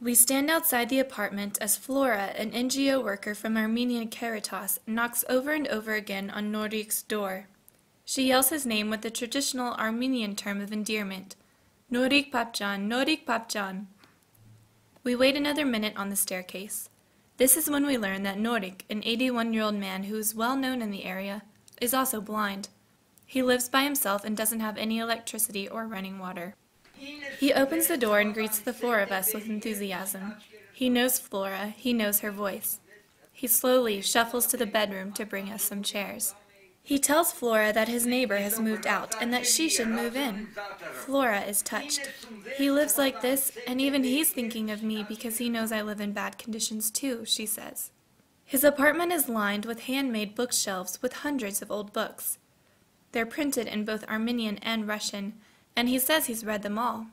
We stand outside the apartment as Flora, an NGO worker from Armenian Caritas, knocks over and over again on Norik's door. She yells his name with the traditional Armenian term of endearment, Norik Papjan, Norik Papjan. We wait another minute on the staircase. This is when we learn that Norik, an 81-year-old man who is well known in the area, is also blind. He lives by himself and doesn't have any electricity or running water. He opens the door and greets the four of us with enthusiasm. He knows Flora, he knows her voice. He slowly shuffles to the bedroom to bring us some chairs. He tells Flora that his neighbor has moved out and that she should move in. Flora is touched. He lives like this, and even he's thinking of me because he knows I live in bad conditions too, she says. His apartment is lined with handmade bookshelves with hundreds of old books. They're printed in both Armenian and Russian, and he says he's read them all.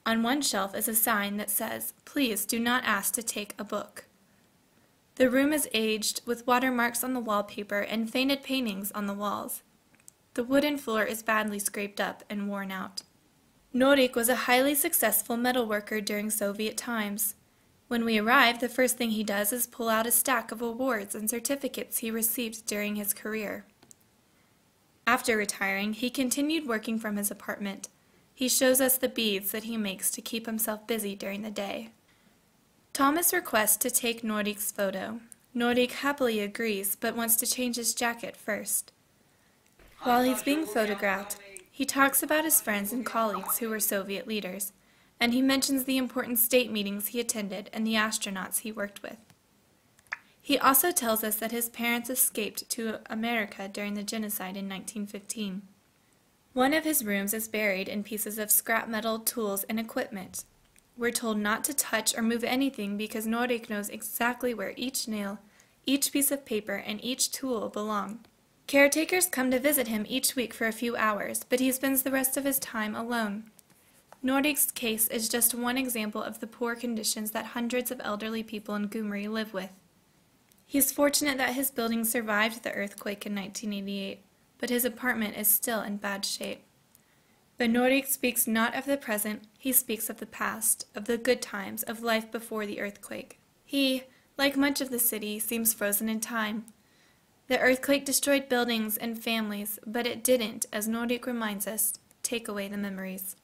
On one shelf is a sign that says, "Please do not ask to take a book." The room is aged, with watermarks on the wallpaper and faded paintings on the walls. The wooden floor is badly scraped up and worn out. Norik was a highly successful metalworker during Soviet times. When we arrive, the first thing he does is pull out a stack of awards and certificates he received during his career. After retiring, he continued working from his apartment. He shows us the beads that he makes to keep himself busy during the day. Thomas requests to take Norik's photo. Norik happily agrees, but wants to change his jacket first. While he's being photographed, he talks about his friends and colleagues who were Soviet leaders, and he mentions the important state meetings he attended and the astronauts he worked with. He also tells us that his parents escaped to America during the genocide in 1915. One of his rooms is buried in pieces of scrap metal, tools, and equipment. We're told not to touch or move anything because Norik knows exactly where each nail, each piece of paper, and each tool belong. Caretakers come to visit him each week for a few hours, but he spends the rest of his time alone. Norik's case is just one example of the poor conditions that hundreds of elderly people in Gyumri live with. He's fortunate that his building survived the earthquake in 1988, but his apartment is still in bad shape. But Norik speaks not of the present, he speaks of the past, of the good times, of life before the earthquake. He, like much of the city, seems frozen in time. The earthquake destroyed buildings and families, but it didn't, as Norik reminds us, take away the memories.